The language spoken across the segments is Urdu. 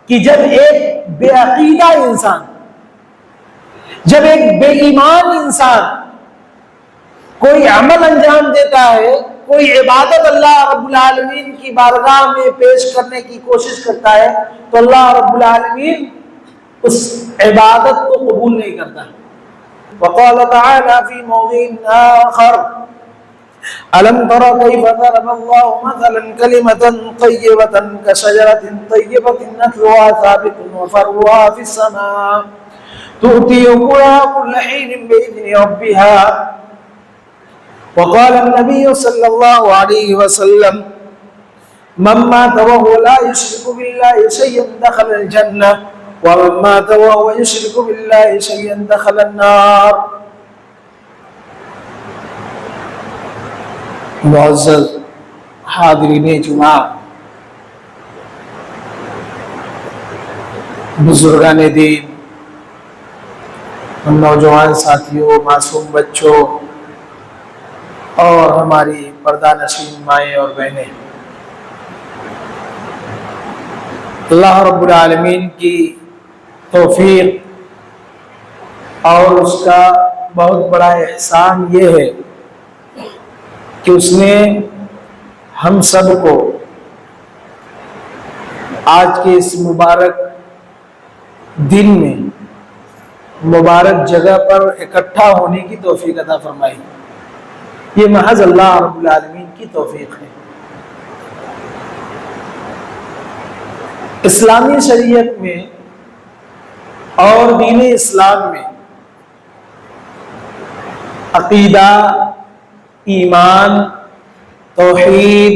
کہ جب ایک بے عقیدہ انسان، جب ایک بے ایمان انسان کوئی عمل انجام دیتا ہے، کوئی عبادت اللہ رب العالمین کی بارگاہ میں پیش کرنے کی کوشش کرتا ہے، تو اللہ رب العالمین اس عبادت کو قبول نہیں کرتا۔ وقال تعالی فی موضع آخر ألم تر كيف ضرب الله مثلا كلمة طيبة كشجرة طيبة أصلها ثابت وفرعها في السماء تؤتي أكلها كل حين بإذن ربها وقال النبي صلى الله عليه وسلم من مات وهو لا يشرك بالله شيئا دخل الجنة ومن مات وهو يشرك بالله شيئا دخل النار۔ معزز حاضرین جمعہ، بزرگان دین، نوجوان ساتھیوں، معصوم بچوں اور ہماری پردہ نشین مائیں اور بہنیں، اللہ رب العالمین کی توفیق اور اس کا بہت بڑا احسان یہ ہے کہ اس نے ہم سب کو آج کے اس مبارک دن میں مبارک جگہ پر اکٹھا ہونے کی توفیق عطا فرمائی۔ یہ محض اللہ رب العالمین کی توفیق ہے۔ اسلامی شریعت میں اور دین اسلام میں عقیدہ، ایمان، توحید،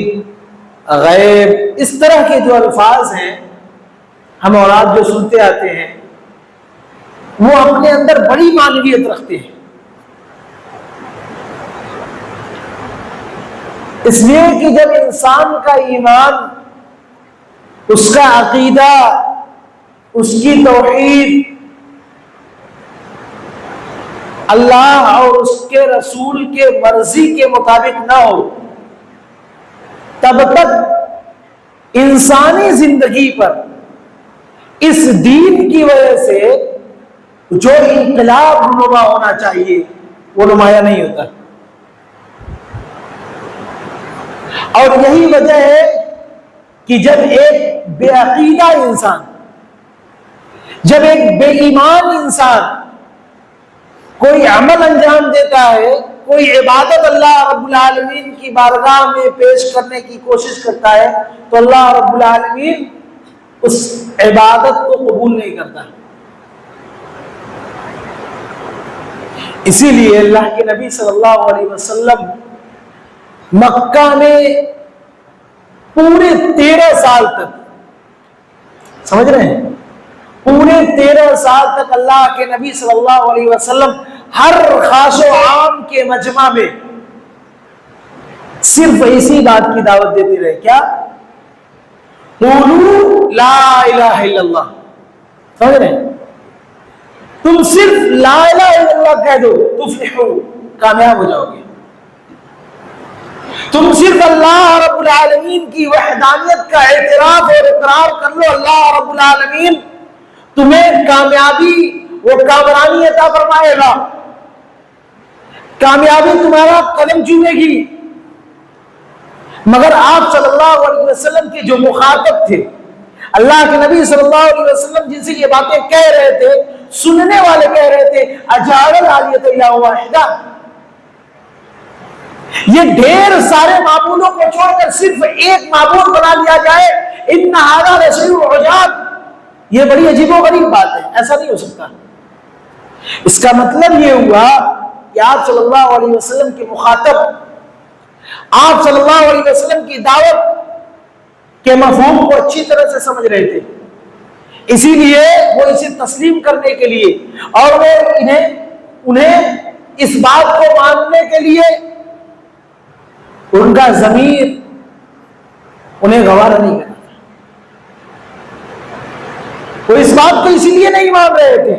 غیب، اس طرح کے جو الفاظ ہیں ہم اور آپ جو سنتے آتے ہیں، وہ اپنے اندر بڑی معنویت رکھتے ہیں۔ اس لیے کہ جب انسان کا ایمان، اس کا عقیدہ، اس کی توحید اللہ اور اس کے رسول کے مرضی کے مطابق نہ ہو، تب تک انسانی زندگی پر اس دین کی وجہ سے جو انقلاب رونما ہونا چاہیے وہ نمایاں نہیں ہوتا۔ اور یہی وجہ ہے کہ جب ایک بے عقیدہ انسان، جب ایک بے ایمان انسان کوئی عمل انجام دیتا ہے، کوئی عبادت اللہ رب العالمین کی بارگاہ میں پیش کرنے کی کوشش کرتا ہے، تو اللہ رب العالمین اس عبادت کو قبول نہیں کرتا۔ اسی لیے اللہ کے نبی صلی اللہ علیہ وسلم مکہ میں پورے 13 سال تک، سمجھ رہے ہیں، پورے 13 سال تک اللہ کے نبی صلی اللہ علیہ وسلم ہر خاص و عام کے مجمع میں صرف اسی بات کی دعوت دیتے رہے، کیا؟ قولوا لا الہ الا اللہ۔ سمجھ رہے ہیں؟ تم صرف لا الہ الا اللہ کہہ دو، تفلحوا، کامیاب ہو جاؤ گے۔ تم صرف اللہ رب العالمین کی وحدانیت کا اعتراف اور اقرار کر لو، اللہ رب العالمین تمہیں کامیابی و کامرانی عطا فرمائے گا، کامیابی تمہارا قدم چومے گی۔ مگر آپ صلی اللہ علیہ وسلم کے جو مخاطب تھے، اللہ کے نبی صلی اللہ علیہ وسلم جن سے یہ باتیں کہہ رہے تھے، سننے والے کہہ رہے تھے اجعل الآلیۃ الہ واحدہ، یہ ڈھیر سارے معبودوں کو چھوڑ کر صرف ایک معبود بنا لیا جائے، ان ھذا لشیء عجاب، یہ بڑی عجیب و غریب بات ہے، ایسا نہیں ہو سکتا۔ اس کا مطلب یہ ہوا کہ آپ صلی اللہ علیہ وسلم کے مخاطب، آپ صلی اللہ علیہ وسلم کی دعوت کے مفہوم کو اچھی طرح سے سمجھ رہے تھے، اسی لیے وہ اسے تسلیم کرنے کے لیے اور وہ انہیں اس بات کو ماننے کے لیے ان کا ضمیر انہیں گوارا نہیں کرتا، وہ اس بات کو اسی لیے نہیں مان رہے تھے۔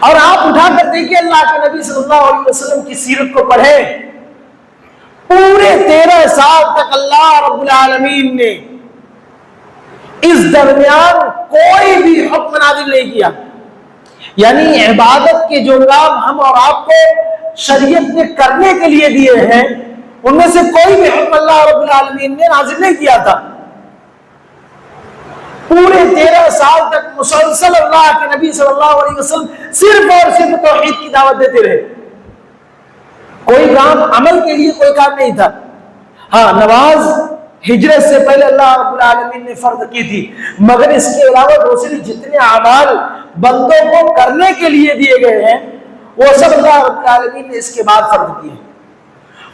اور آپ اٹھا کر دیکھیں اللہ کے نبی صلی اللہ علیہ وسلم کی سیرت کو پڑھیں، پورے 13 سال تک اللہ رب العالمین نے اس درمیان کوئی بھی حکم نازل نہیں کیا. یعنی عبادت کے جو کام ہم اور آپ کو شریعت نے کرنے کے لیے دیے ہیں ان میں سے کوئی بھی حکم اللہ رب العالمین نے نازل نہیں کیا تھا. پورے 13 سال تک مسلسل اللہ کے نبی صلی اللہ علیہ وسلم صرف اور صرف توحید کی دعوت دیتے رہے. کوئی کام عمل کے لیے کوئی کام نہیں تھا. ہاں نماز ہجرت سے پہلے اللہ رب العالمین نے فرض کی تھی، مگر اس کے علاوہ دوسرے جتنے اعمال بندوں کو کرنے کے لیے دیے گئے ہیں وہ سب اللہ رب العالمین نے اس کے بعد فرض کیے.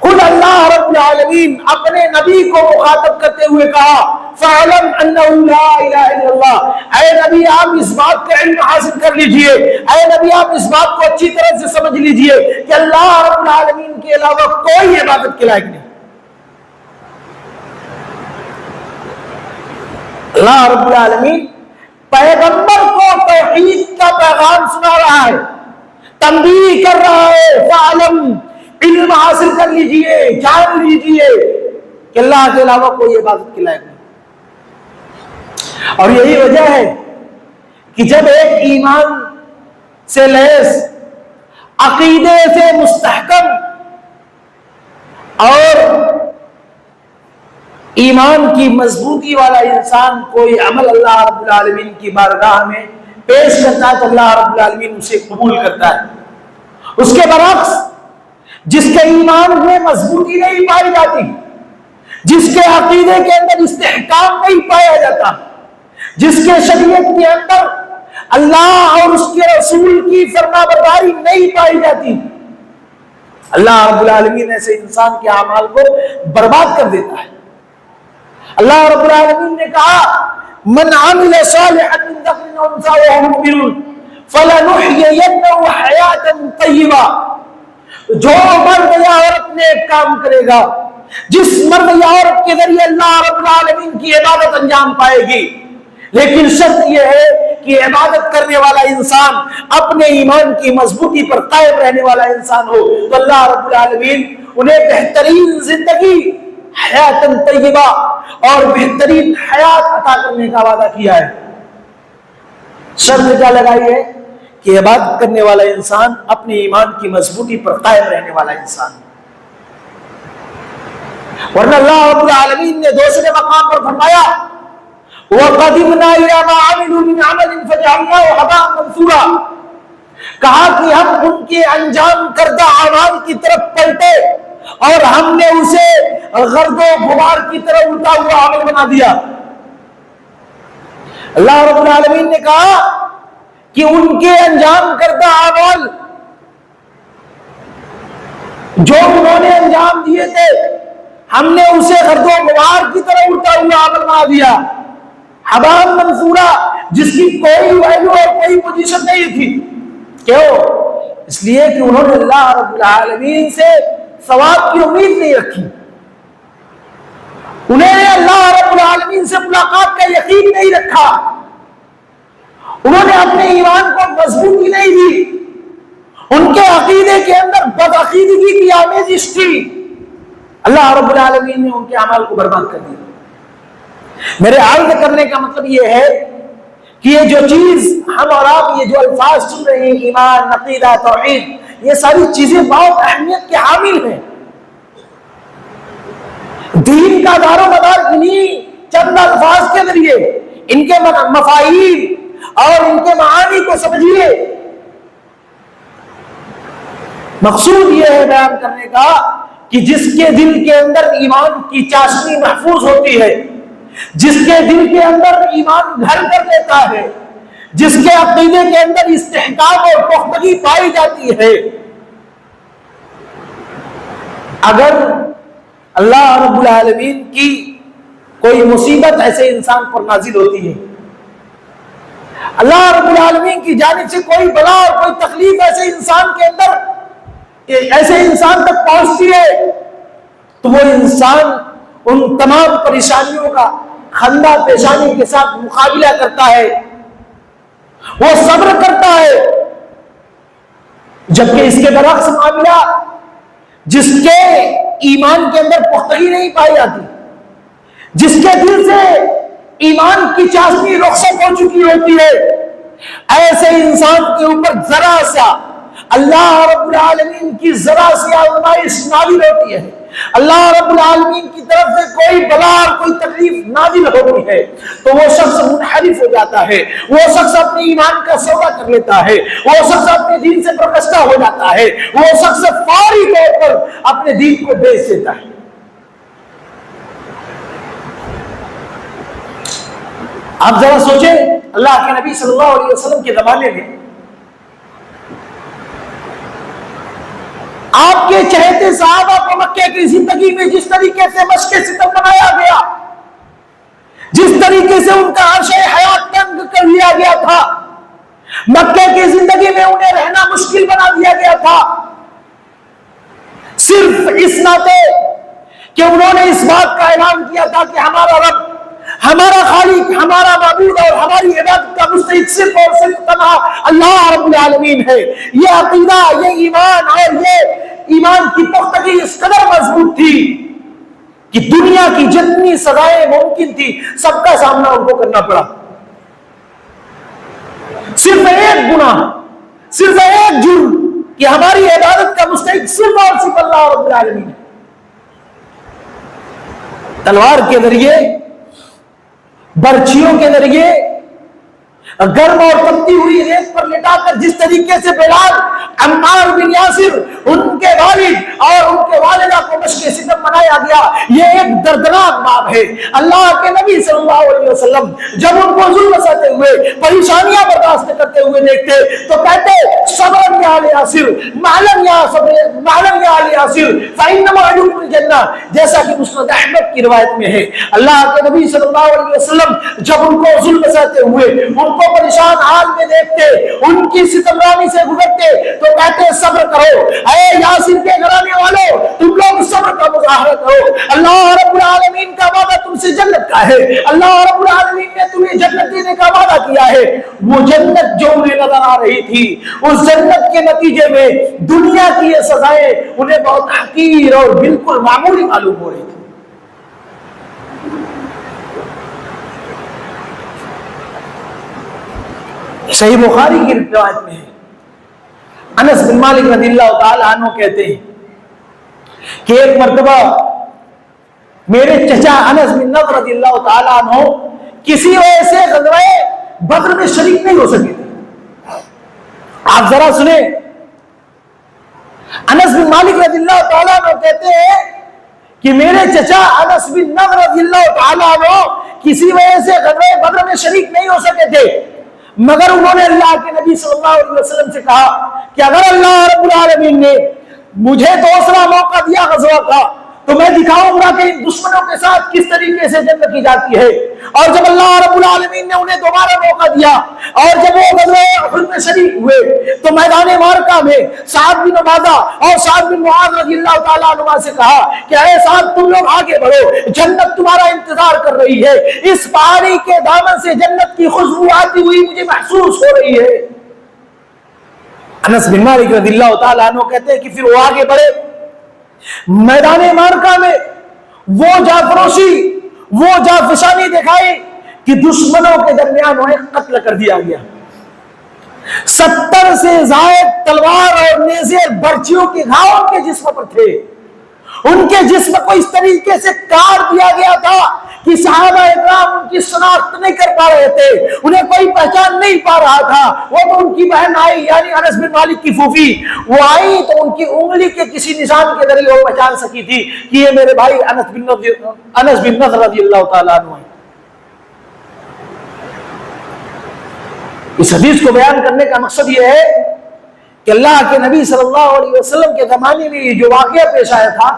خود اللہ رب العالمین اپنے نبی کو مخاطب کرتے ہوئے کہا فَعَلَمْ أَنَّهُ لَا إِلَهَ إِلَّا اللَّهُ، اے نبی آپ اس بات کا علم حاصل کر لیجئے، اے نبی آپ اس بات کو اچھی طرح سے سمجھ لیجئے کہ اللہ رب العالمین کے علاوہ کوئی عبادت کے لائق نہیں. اللہ رب العالمین پیغمبر کو توحید کا پیغام سنا رہا ہے، تنبیہ کر رہا ہے فَعَلَمْ، علم حاصل کر لیجئے، جان لیجئے کہ اللہ کے علاوہ کوئی عبادت کے لائق نہیں. اور یہی وجہ ہے کہ جب ایک ایمان سے لیس، عقیدے سے مستحکم اور ایمان کی مضبوطی والا انسان کوئی عمل اللہ رب العالمین کی بارگاہ میں پیش کرتا ہے تو اللہ رب العالمین اسے قبول کرتا ہے. اس کے برعکس جس کے ایمان میں مضبوطی نہیں پائی جاتی، جس کے عقیدے کے اندر استحکام نہیں پایا جاتا، جس کے شریعت کے اندر اللہ اور اس کے رسول کی فرما برداری نہیں پائی جاتی، اللہ رب العالمین ایسے انسان کے اعمال کو برباد کر دیتا ہے. اللہ رب العالمین نے کہا من عمل صالحا من ذکر او انثى وهو مؤمن فلنحيينه حیاتا طیبہ. جو مرد یا عورت نے ایک کام کرے گا، جس مرد یا عورت کے ذریعے اللہ رب العالمین کی عبادت انجام پائے گی، لیکن شرط یہ ہے کہ عبادت کرنے والا انسان اپنے ایمان کی مضبوطی پر قائم رہنے والا انسان ہو، تو اللہ رب العالمین انہیں بہترین زندگی حیات طیبہ اور بہترین حیات عطا کرنے کا وعدہ کیا ہے. شرط کیا لگائی ہے کہ عبادت کرنے والا انسان اپنے ایمان کی مضبوطی پر قائم رہنے والا انسان. ورنہ اللہ رب العالمین نے دوسرے مقام پر فرمایا وَقَدِمْنَا إِلَىٰ مَا عَمِلُوا مِنْ عَمَلٍ فَجَعَلْنَاهُ هَبَاءً مَنثُورًا. کہا کہ ہم ان کے انجام کردہ اعمال کی طرف پلٹے اور ہم نے اسے گرد و غبار کی طرح اڑتا ہوا عمل بنا دیا. اللہ رب العالمین نے کہا کہ ان کے انجام کردہ اعمال جو انہوں نے انجام دیے تھے ہم نے اسے گرد و غبار کی طرح اڑتا ہوا عمل بنا دیا. حباء منثورا، جس کی کوئی ویلیو اور کوئی پوزیشن نہیں تھی. کیوں؟ اس لیے کہ انہوں نے اللہ رب العالمین سے ثواب کی امید نہیں رکھی، انہیں اللہ رب العالمین سے ملاقات کا یقین نہیں رکھا، انہوں نے اپنے ایمان کو مضبوطی نہیں دی، ان کے عقیدے کے اندر بدعقیدگی کی آمیزش تھی. اللہ رب العالمین نے ان کے اعمال کو برباد کر دیا. میرے عرض کرنے کا مطلب یہ ہے کہ یہ جو چیز ہم اور آپ یہ جو الفاظ سن رہے ہیں ایمان، عقیدہ، توحید، یہ ساری چیزیں بہت اہمیت کے حامل ہیں. دین کا دار و مدار انہی چند الفاظ کے ذریعے، ان کے مفاہیم اور ان کے معانی کو سمجھیے. مقصود یہ ہے بیان کرنے کا کہ جس کے دل کے اندر ایمان کی چاشنی محفوظ ہوتی ہے، جس کے دل کے اندر ایمان گھر کر لیتا ہے، جس کے عقیدے کے اندر استحکام اور پختگی پائی جاتی ہے، اگر اللہ رب العالمین کی کوئی مصیبت ایسے انسان پر نازل ہوتی ہے، اللہ رب العالمین کی جانب سے کوئی بلا اور کوئی تکلیف ایسے انسان کے اندر، ایسے انسان تک پہنچتی ہے، تو وہ انسان ان تمام پریشانیوں کا خندہ پیشانی کے ساتھ مقابلہ کرتا ہے، وہ صبر کرتا ہے. جبکہ اس کے برعکس معاملہ جس کے ایمان کے اندر پختگی نہیں پائی جاتی، جس کے دل سے ایمان کی چاشنی رخصت ہو چکی ہوتی ہے، ایسے انسان کے اوپر ذرا سا اللہ رب العالمین کی ذرا سی آزمائش نازل ہوتی ہے، اللہ رب العالمین کی طرف سے کوئی بلا اور کوئی تکلیف نازل ہوتی ہے، تو وہ شخص منحرف ہو جاتا ہے، وہ شخص اپنے ایمان کا سودا کر لیتا ہے، وہ شخص اپنے دین سے برگشتہ ہو جاتا ہے، وہ شخص فوری طور پر اپنے دین کو بیچ دیتا ہے۔ آپ ذرا سوچیں، اللہ کے نبی صلی اللہ علیہ وسلم کے زمانے میں آپ کے چہتے صحابہ کو مکے کی زندگی میں جس طریقے سے مشق ستم بنایا گیا، جس طریقے سے ان کا عرش حیات تنگ کر لیا گیا تھا، مکے کی زندگی میں انہیں رہنا مشکل بنا دیا گیا تھا، صرف اس ناطے کہ انہوں نے اس بات کا اعلان کیا تھا کہ ہمارا رب، ہمارا خالق، ہمارا معبود اور ہماری عبادت کا مستحق صرف اور صرف تنہا اللہ رب العالمین ہے۔ یہ عقیدہ، یہ ایمان اور یہ ایمان کی پختگی اس قدر مضبوط تھی کہ دنیا کی جتنی سزائیں ممکن تھی سب کا سامنا ان کو کرنا پڑا، صرف ایک گناہ، صرف ایک جرم کہ ہماری عبادت کا مستحق صرف اور صرف اللہ رب العالمین ہے۔ تلوار کے ذریعے، برچھیوں کے ذریعے، گرم اور تپتی ہوئی ریت پر لٹا کر جس طریقے سے بلال، عمار بن یاسر، ان کے والد اور ان کے والدہ کو مشق ستم بنایا گیا، یہ ایک دردناک باب ہے۔ اللہ کے نبی صلی اللہ علیہ وسلم جب ان کو ظلم سہتے ہوئے، پریشانیاں برداشت کرتے ہوئے دیکھتے تو کہتے صبر یا آل یاسر، معلم یا آل یاسر فإنما موعدکم الجنہ، جیسا کہ مسند احمد کی روایت میں ہے۔ اللہ کے نبی صلی اللہ علیہ وسلم جب ان کو ظلم سہتے ہوئے، ان کو پریشان حال میں دیکھتے، ان کی ستمرانی سے گزرتے تو کہتے صبر کرو، اے یاسر کے گھرانے والوں، تم لوگ صبر کا مظاہرہ کرو، اللہ رب العالمین کا وعدہ تم سے جنت کا ہے، اللہ رب العالمین نے تمہیں جنت دینے کا وعدہ کیا ہے۔ وہ جنت جو انہیں نظر آ رہی تھی، اس جنت کے نتیجے میں دنیا کی یہ سزائیں انہیں بہت حقیر اور بالکل معمولی معلوم ہو رہی تھی۔ صحیح بخاری کی روایت میں ہے، انس بن مالک رضی اللہ تعالی عنہ کہتے ہیں کہ ایک مرتبہ میرے چچا انس بن نضر رضی اللہ تعالی عنہ کسی وجہ سے غزوہ بدر میں شریک نہیں ہو سکے تھے۔ آپ ذرا سنیں، انس بن مالک رضی اللہ تعالی عنہ کہتے ہیں کہ میرے چچا انس بن نضر رضی اللہ تعالی عنہ کسی وجہ سے غزوہ بدر میں شریک نہیں ہو سکے تھے، مگر انہوں نے اللہ کے نبی صلی اللہ علیہ وسلم سے کہا کہ اگر اللہ رب العالمین نے مجھے دوسرا موقع دیا غزوہ کا تو میں دکھاؤں گا کہ ان دشمنوں کے ساتھ کس طریقے سے جنگ کی جاتی ہے۔ اور جب اللہ رب العالمین نے انہیں دوبارہ موقع دیا اور جب وہ غزوہ احد میں شریک ہوئے تو میدان معرکہ میں سعد بن عبادہ اور سعد بن معاذ رضی اللہ تعالیٰ عنہ سے کہا کہ اے سعد، تم لوگ آگے بڑھو، جنت تمہارا انتظار کر رہی ہے، اس پہاڑی کے دامن سے جنت کی خوشبو آتی ہوئی مجھے محسوس ہو رہی ہے۔ انس بن مالک رضی اللہ تعالیٰ عنہ کہتے ہیں کہ پھر وہ آگے بڑھے، میدان معرکہ میں وہ جافروشی، وہ جافشانی دکھائی کہ دشمنوں کے درمیان انہیں قتل کر دیا گیا۔ 70 سے زائد تلوار اور نیزے برچیوں کے گھاؤ ان کے جسم پر تھے، ان کے جسم کو اس طریقے سے کاٹ دیا گیا تھا کہ صحابہ اکرام ان کی شناخت نہیں کر پا رہے تھے، انہیں کوئی پہچان نہیں پا رہا تھا۔ وہ تو ان کی بہن آئی، یعنی انس بن مالک کی پھوپھی، وہ آئی تو ان کی انگلی کے کسی نشان کے ذریعے وہ پہچان سکی تھی کہ یہ میرے بھائی انس بن نضر رضی اللہ تعالیٰ عنہ ہیں۔ اس حدیث کو بیان کرنے کا مقصد یہ ہے کہ اللہ کے نبی صلی اللہ علیہ وسلم کے زمانے میں یہ جو واقعہ پیش آیا تھا،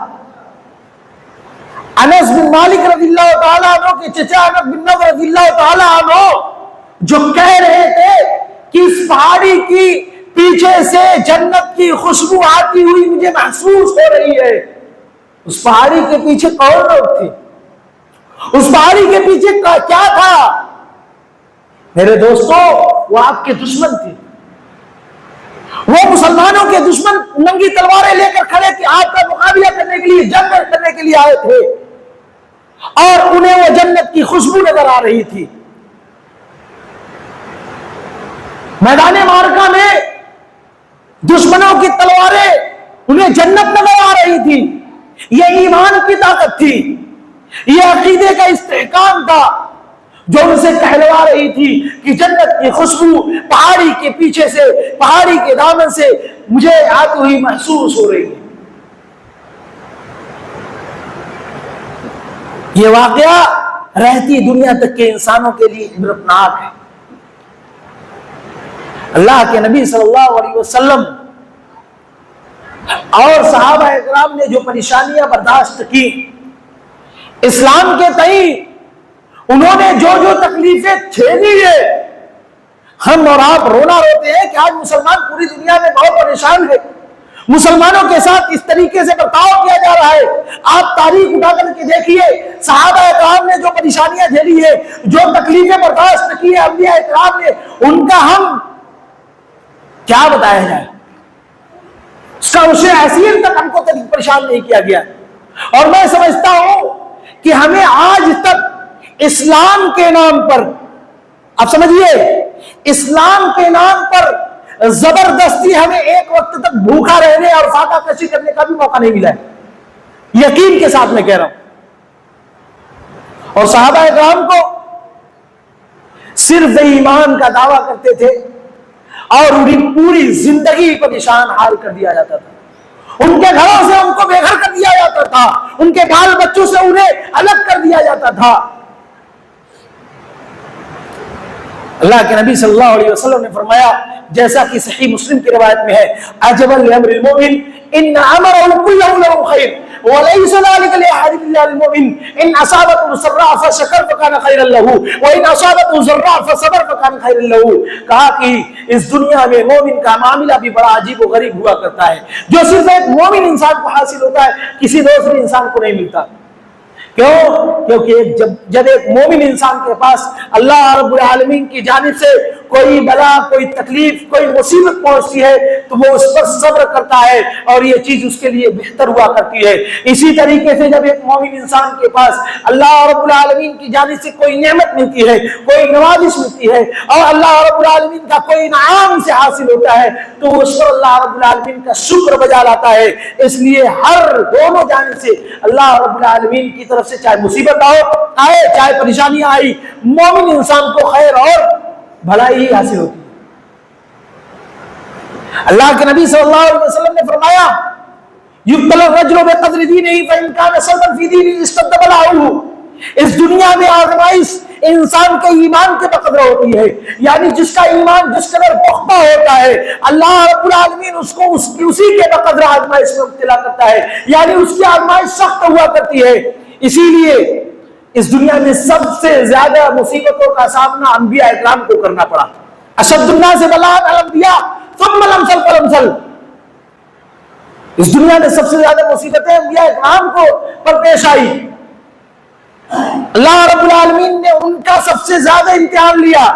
انس بن مالک رضی اللہ تعالیٰ عنہ کے چچا انس بن نضر رضی اللہ تعالیٰ عنہ جو کہہ رہے تھے کہ اس پہاڑی کی پیچھے سے جنت کی خوشبو آتی ہوئی مجھے محسوس ہو رہی ہے، اس پہاڑی کے پیچھے کون لوگ تھے؟ اس پہاڑی کے پیچھے کیا تھا؟ میرے دوستو، وہ آپ کے دشمن تھے، وہ مسلمانوں کے دشمن ننگی تلواریں لے کر کھڑے تھے، آپ کا مقابلہ کرنے کے لیے، جنگ کرنے کے لیے آئے تھے۔ اور انہیں وہ جنت کی خوشبو نظر آ رہی تھی. میدان معرکہ میں دشمنوں کی تلواریں انہیں جنت نظر آ رہی تھی. یہ ایمان کی طاقت تھی، یہ عقیدے کا استحکام تھا جو ان سے کہلوا رہی تھی کہ جنت کی خوشبو پہاڑی کے پیچھے سے، پہاڑی کے دامن سے مجھے آتی ہوئی محسوس ہو رہی ہے. یہ واقعہ رہتی دنیا تک کے انسانوں کے لیے عبرتناک ہے. اللہ کے نبی صلی اللہ علیہ وسلم اور صحابہ اکرام نے جو پریشانیاں برداشت کی اسلام کے تئیں، انہوں نے جو جو تکلیفیں جھیلی ہے، ہم اور آپ رونا روتے ہیں کہ آج مسلمان پوری دنیا میں بہت پریشان ہے، مسلمانوں کے ساتھ اس طریقے سے برتاؤ کیا جا رہا ہے. آپ تاریخ اٹھا کر کے دیکھیے، صحابہ اکرام نے جو پریشانیاں جھیلی ہے، جو تکلیفیں برداشت کی ہے انبیاء اکرام نے، ان کا ہم کیا بتایا جائے. اس کا اسے حیثیت تک ہم کو کبھی پریشان نہیں کیا گیا. اور میں سمجھتا ہوں کہ ہمیں آج تک اسلام کے نام پر، آپ سمجھیے، اسلام کے نام پر زبردستی ہمیں ایک وقت تک بھوکا رہنے اور فاقہ کشی کرنے کا بھی موقع نہیں ملا ہے، یقین کے ساتھ میں کہہ رہا ہوں. اور صحابہ اکرام کو صرف ایمان کا دعویٰ کرتے تھے اور انہیں پوری زندگی پریشان حال کر دیا جاتا تھا. ان کے گھروں سے ان کو بے گھر کر دیا جاتا تھا، ان کے بال بچوں سے انہیں الگ کر دیا جاتا تھا. اللہ کے نبی صلی اللہ علیہ وسلم نے فرمایا، جیسا کہ صحیح مسلم کی روایت میں ہے، عجبا لامر المؤمن ان امره كله له خير وليس ذلك لاحد الا للمؤمن ان اصابته سراء فشكر فكان خيرا له وان اصابته ضراء فصبر فكان خيرا له. کہا کہ اس دنیا میں مومن کا معاملہ بھی بڑا عجیب و غریب ہوا کرتا ہے، جو صرف ایک مومن انسان کو حاصل ہوتا ہے، کسی دوسرے انسان کو نہیں ملتا. کیوں؟ کیونکہ جب ایک مومن انسان کے پاس اللہ رب العالمین کی جانب سے کوئی بلا، کوئی تکلیف، کوئی مصیبت پہنچتی ہے تو وہ اس پر صبر کرتا ہے اور یہ چیز اس کے لیے بہتر ہوا کرتی ہے. اسی طریقے سے جب ایک مومن انسان کے پاس اللہ رب العالمین کی جانب سے کوئی نعمت ملتی ہے، کوئی نوازش ملتی ہے اور اللہ رب العالمین کا کوئی انعام سے حاصل ہوتا ہے تو اس پر اللہ رب العالمین کا شکر بجا لاتا ہے. اس لیے ہر دونوں جانب سے اللہ رب العالمین کی طرف سے چاہے مصیبت آئے چاہے پریشانیاں آئی، مومن انسان کو خیر اور بھلائی ہی حاصل ہوتی ہے. اللہ کے نبی صلی اللہ علیہ وسلم نے فرمایا، یبتلی الرجل بقدر دینہ فإن كان صلبا في دینہ اشتد بلاؤہ. اس دنیا میں آزمائش انسان کے ایمان کے بقدر ہوتی ہے، یعنی جس کا ایمان جس قدر پختہ ہوتا ہے اللہ رب العالمین اس کو اسی کے بقدر آزمائش میں مبتلا کرتا ہے، یعنی اس کی آزمائش سخت ہوا کرتی ہے. اسی لیے اس دنیا میں سب سے زیادہ مصیبتوں کا سامنا انبیاء اکرام کو کرنا پڑا. اشد الناس بلاء الانبیاء ثم الامثل فالامثل. اس دنیا میں سب سے زیادہ مصیبتیں انبیاء اکرام کو پر پیش آئی. اللہ رب العالمین نے ان کا سب سے زیادہ امتحان لیا.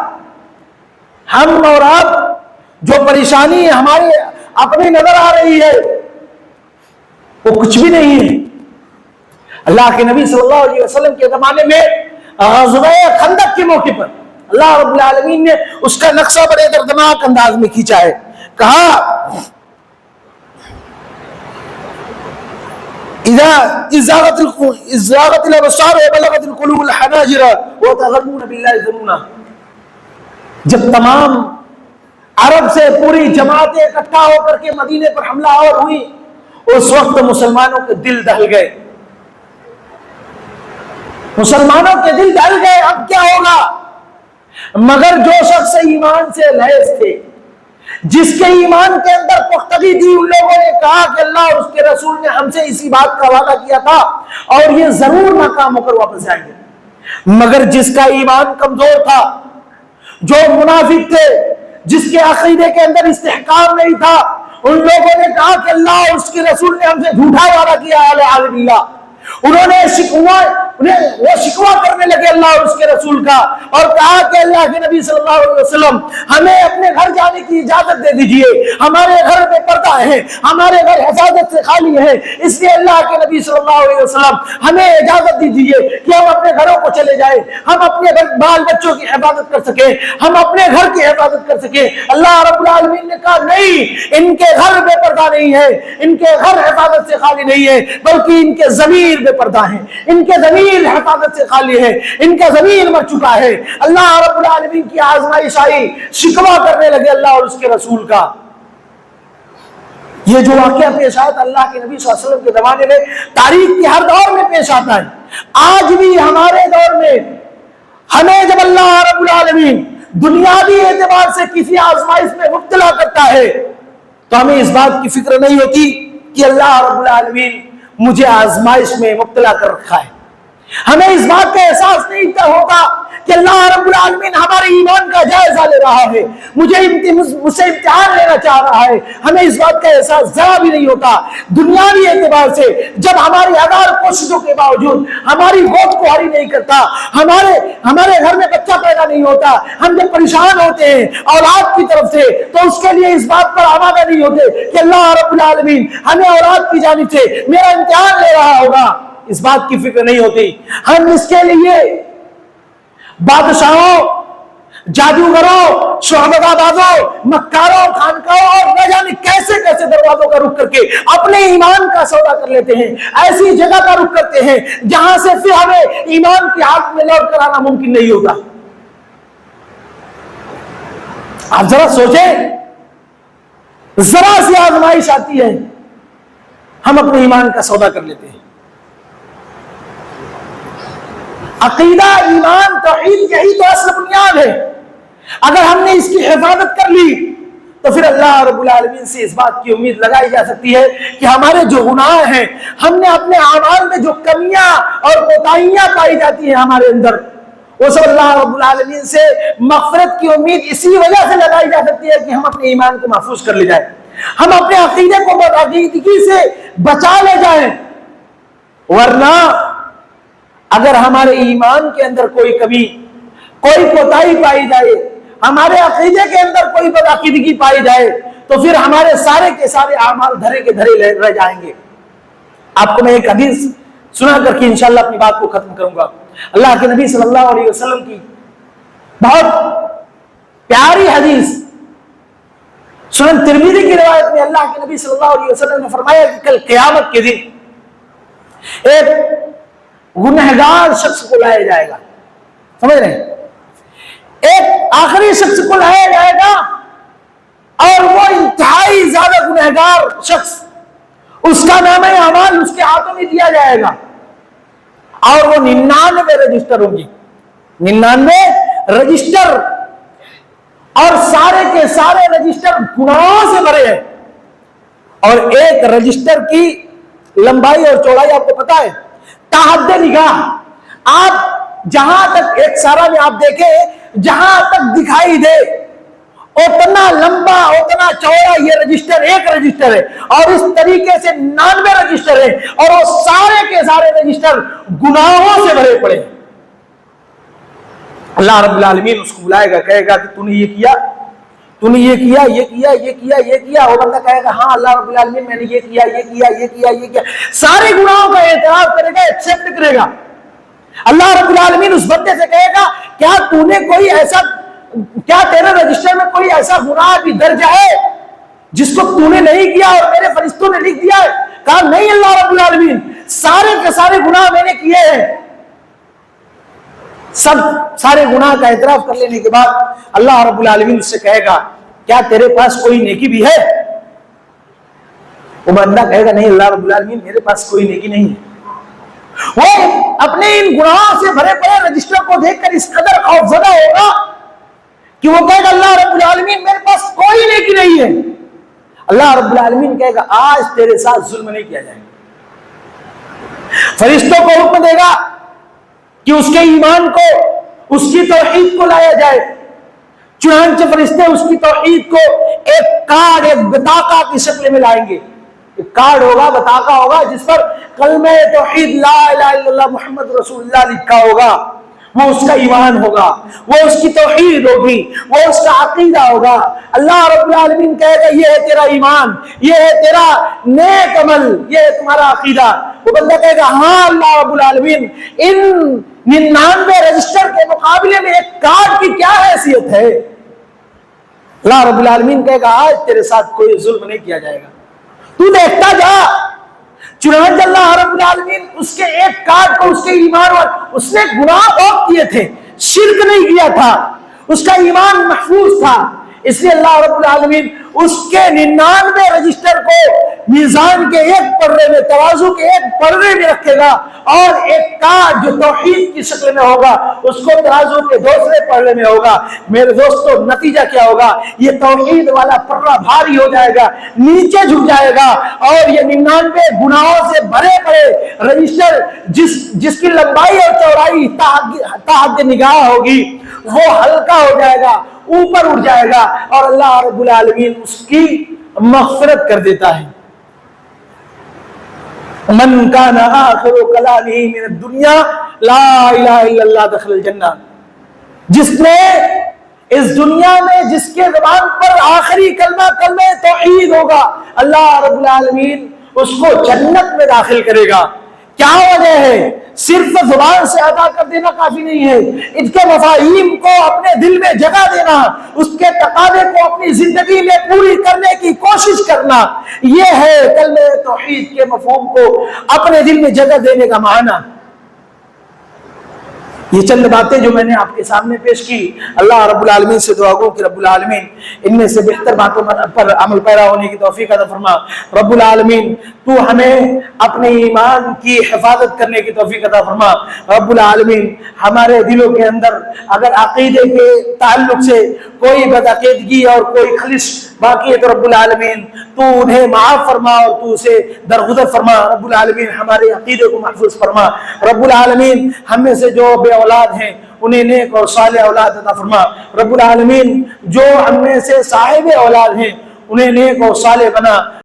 ہم اور آپ جو پریشانی ہمارے اپنی نظر آ رہی ہے وہ کچھ بھی نہیں ہے. اللہ کے نبی صلی اللہ علیہ وسلم کے زمانے میں غزوہ خندق کے موقع پر اللہ رب العالمین نے اس کا نقشہ بڑے دردناک انداز میں کھینچا ہے. کہا اذا زاغت الابصار وبلغت القلوب الحناجر وتظنون بالله الظنونا. جب تمام عرب سے پوری جماعتیں اکٹھا ہو کر کے مدینے پر حملہ آور ہوئی، اس وقت مسلمانوں کے دل دہل گئے، مسلمانوں کے دل دہل گئے. اب کیا ہوگا؟ مگر جو شخص ایمان سے لیس تھے، جس کے ایمان کے اندر پختگی تھی، ان لوگوں نے کہا کہ اللہ اور اس کے رسول نے ہم سے اسی بات کا وعدہ کیا تھا اور یہ ضرور ناکام ہو کر واپس آئیں گے. مگر جس کا ایمان کمزور تھا، جو منافق تھے، جس کے عقیدے کے اندر استحکام نہیں تھا، ان لوگوں نے کہا کہ اللہ اور اس کے رسول نے ہم سے جھوٹا وعدہ کیا ہے. انہوں نے وہ شکوہ کرنے لگے اللہ اور اس کے رسول کا، اور کہا کہ اللہ کے نبی صلی اللہ علیہ وسلم ہمیں اپنے گھر جانے کی اجازت دے دیجئے، ہمارے گھر میں پردہ ہے، ہمارے گھر حفاظت سے خالی ہے، اس لیے اللہ کے نبی صلی اللہ علیہ وسلم ہمیں اجازت دیجئے کہ ہم اپنے گھروں کو چلے جائیں، ہم اپنے بال بچوں کی حفاظت کر سکیں، ہم اپنے گھر کی حفاظت کر سکیں۔ اللہ رب العالمین نے کہا نہیں، ان کے گھر بے پردہ نہیں ہے، ان کے گھر حفاظت سے خالی نہیں ہے، بلکہ ان کے ضمیر بے پردہ ہیں، ان کے ضمیر حفاظت سے خالی ہے، ان کا ضمیر مر چکا ہے۔ اللہ رب العالمین کی آزمائش آئی، شکوہ کرنے لگے اللہ اور اس کے رسول کا۔ یہ جو واقعہ پیش آیا تھا اللہ کے نبی صلی اللہ علیہ وسلم کے زمانے میں، تاریخ کے ہر دور میں پیش آتا ہے۔ آج بھی ہمارے دور میں ہمیں جب اللہ رب العالمین دنیاوی اعتبار سے کسی آزمائش میں مبتلا کرتا ہے تو ہمیں اس بات کی فکر نہیں ہوتی کہ اللہ رب العالمین مجھے آزمائش میں مبتلا کر رکھا ہے۔ ہمیں اس بات کا احساس نہیں ہوتا کہ اللہ رب العالمین ہمارے ایمان کا جائزہ لے رہا ہے، مجھے سے امتحان لینا چاہ رہا ہے۔ ہمیں اس بات کا احساس ذرا بھی نہیں ہوتا۔ دنیاوی اعتبار سے جب ہماری ہزار کوششوں کے باوجود ہماری گود کو ہری نہیں کرتا، ہمارے گھر میں بچہ پیدا نہیں ہوتا، ہم جب پریشان ہوتے ہیں اولاد کی طرف سے تو اس کے لیے اس بات پر آمادہ نہیں ہوتے کہ اللہ رب العالمین ہمیں اولاد کی جانب سے میرا امتحان لے رہا ہوگا، اس بات کی فکر نہیں ہوتی۔ ہم اس کے لیے بادشاہوں، جادوگروں، شعبدہ بازوں، مکاروں، خانقاہوں اور نہ جانے کیسے کیسے دروازوں کا رخ کر کے اپنے ایمان کا سودا کر لیتے ہیں، ایسی جگہ کا رخ کرتے ہیں جہاں سے پھر ہمیں ایمان کی حالت میں لوٹ کر آنا ممکن نہیں ہوتا۔ آپ ذرا سوچیں، ذرا سی آزمائش آتی ہے ہم اپنے ایمان کا سودا کر لیتے ہیں۔ عقیدہ، ایمان، توحید یہی تو اصل بنیاد ہے۔ اگر ہم نے اس کی حفاظت کر لی تو پھر اللہ رب العالمین سے اس بات کی امید لگائی جا سکتی ہے کہ ہمارے جو گناہ ہیں، ہم نے اپنے اعمال میں جو کمیاں اور کوتاہیاں پائی جاتی ہیں ہمارے اندر، وہ سب اللہ رب العالمین سے مغفرت کی امید اسی وجہ سے لگائی جا سکتی ہے کہ ہم اپنے ایمان کو محفوظ کر لے جائیں، ہم اپنے عقیدے کو بدعقیدگی سے بچا لے جائیں۔ ورنہ اگر ہمارے ایمان کے اندر کوئی کمی، کوئی کوتاہی پائی جائے، ہمارے عقیدے کے اندر کوئی بدعقیدگی پائی جائے تو پھر ہمارے سارے کے سارے اعمال دھرے کے دھرے رہ جائیں گے۔ آپ کو میں ایک حدیث سنا کر کے انشاءاللہ اپنی بات کو ختم کروں گا۔ اللہ کے نبی صلی اللہ علیہ وسلم کی بہت پیاری حدیث، سنن ترمذی کی روایت میں اللہ کے نبی صلی اللہ علیہ وسلم نے فرمایا کہ کل قیامت کے دن ایک گنہگار شخص کو لایا جائے گا، سمجھ رہے ہیں، ایک آخری شخص کو لایا جائے گا اور وہ انتہائی زیادہ گنہگار شخص، اس کا نام اعمال اس کے ہاتھوں میں دیا جائے گا اور وہ 99 رجسٹر ہوں گی، 99 رجسٹر، اور سارے کے سارے رجسٹر گناہوں سے بھرے ہیں، اور ایک رجسٹر کی لمبائی اور چوڑائی آپ کو پتا ہے، تحد نگاہ، آپ جہاں تک ایک سارا میں آپ دیکھیں جہاں تک دکھائی دے اتنا لمبا اتنا چوڑا یہ رجسٹر، ایک رجسٹر ہے، اور اس طریقے سے 99 رجسٹر ہے، اور وہ سارے کے سارے رجسٹر گناہوں سے بھرے پڑے۔ اللہ رب العالمین اس کو بلائے گا، کہے گا کہ تو نے یہ کیا، تو نے یہ کیا، یہ کیا، یہ کیا، یہ کیا، وہ بندہ کہے گا ہاں اللہ رب العالمین میں نے یہ کیا، یہ کیا، یہ کیا، یہ کیا، سارے گناہوں کا اعتراف کرے گا، ایکسپٹ کرے گا۔ اللہ رب العالمین اس بندے سے کہے گا کیا تو نے کوئی ایسا، کیا تیرے رجسٹر میں کوئی ایسا گناہ بھی درج ہے جس کو تو نے نہیں کیا اور میرے فرشتوں نے لکھ دیا ہے؟ کہا نہیں اللہ رب العالمین، سارے کے سارے گناہ میں نے کیے ہیں۔ سب سارے گناہ کا اعتراف کر لینے کے بعد اللہ رب العالمین اس سے کہے گا کیا تیرے پاس کوئی نیکی بھی ہے؟ وہ بندہ کہے گا نہیں اللہ رب العالمین میرے پاس کوئی نیکی نہیں ہے۔ وہ اپنے ان گناہوں سے بھرے پڑے رجسٹر کو دیکھ کر اس قدر خوفزدہ ہوگا کہ وہ کہے گا اللہ رب العالمین میرے پاس کوئی نیکی نہیں ہے۔ اللہ رب العالمین کہے گا آج تیرے ساتھ ظلم نہیں کیا جائے گا۔ فرشتوں کو حکم دے گا کہ اس کے ایمان کو، اس کی توحید کو لایا جائے۔ چنانچہ فرشتے اس کی توحید کو ایک کارڈ، ایک بطاقہ کی شکل میں لائیں گے۔ ایک کارڈ ہوگا، بطاقہ ہوگا جس پر کلمہ توحید لا الہ الا اللہ محمد رسول اللہ لکھا ہوگا، وہ اس کا ایمان ہوگا، وہ اس کی توحید ہوگی، وہ اس کا عقیدہ ہوگا۔ اللہ رب العالمین کہے گا یہ ہے تیرا ایمان، یہ ہے تیرا نیک عمل، یہ ہے تمہارا عقیدہ۔ وہ بندہ کہے گا ہاں اللہ رب العالمین، ان 99 رجسٹر کے مقابلے میں ایک کارڈ کی کیا حیثیت ہے؟ اللہ رب العالمین کہے گا آج تیرے ساتھ کوئی ظلم نہیں کیا جائے گا، تو دیکھتا جا۔ چنانچہ اللہ رب العالمین اس کے ایک کارڈ کو، اس کے ایمان اور اس نے گناہ بہت کیے تھے، شرک نہیں کیا تھا، اس کا ایمان محفوظ تھا، اس لیے اللہ رب العالمین اس کے 99 رجسٹر کو میزان کے ایک پرے میں، ترازو کے ایک پرے میں رکھے گا، اور ایک کارڈ جو توحید کی شکل میں ہوگا اس کو ترازو کے دوسرے پرے میں ہوگا۔ میرے دوستو نتیجہ کیا ہوگا؟ یہ توحید والا پرہ بھاری ہو جائے گا، نیچے جھک جائے گا، اور یہ 99 گناہوں سے بھرے پڑے رجسٹر جس کی لمبائی اور چوڑائی تحت نگاہ ہوگی، وہ ہلکا ہو جائے گا، اوپر اٹھ جائے گا، اور اللہ رب العالمین اس کی مغفرت کر دیتا ہے۔ من کان آخر کلامہ من الدنیا لا الہ الا اللہ دخل الجنہ، جس نے اس دنیا میں جس کے زبان پر آخری کلمہ کلمہ توحید ہوگا، اللہ رب العالمین اس کو جنت میں داخل کرے گا۔ کیا وجہ ہے؟ صرف زبان سے ادا کر دینا کافی نہیں ہے، اس کے مفاہیم کو اپنے دل میں جگہ دینا، اس کے تقاضے کو اپنی زندگی میں پوری کرنے کی کوشش کرنا، یہ ہے کلمہ توحید کے مفہوم کو اپنے دل میں جگہ دینے کا معنی۔ یہ چند باتیں جو میں نے آپ کے سامنے پیش کی، اللہ رب العالمین سے دعا گو کہ رب العالمین ان میں سے بہتر باتوں پر عمل پیرا ہونے کی توفیق عطا فرما۔ رب العالمین تو ہمیں اپنے ایمان کی حفاظت کرنے کی توفیق عطا فرما۔ رب العالمین ہمارے دلوں کے اندر اگر عقیدے کے تعلق سے کوئی بدعقیدگی اور کوئی خلش باقی ہے تو رب العالمین تو انہیں معاف فرما اور تو اسے درگزر فرما۔ رب العالمین ہمارے عقیدے کو محفوظ فرما۔ رب العالمین ہم میں سے جو بے اولاد ہیں انہیں نیک اور صالح اولاد عطا فرما۔ رب العالمین جو ہم میں سے صاحب اولاد ہیں انہیں نیک اور صالح بنا۔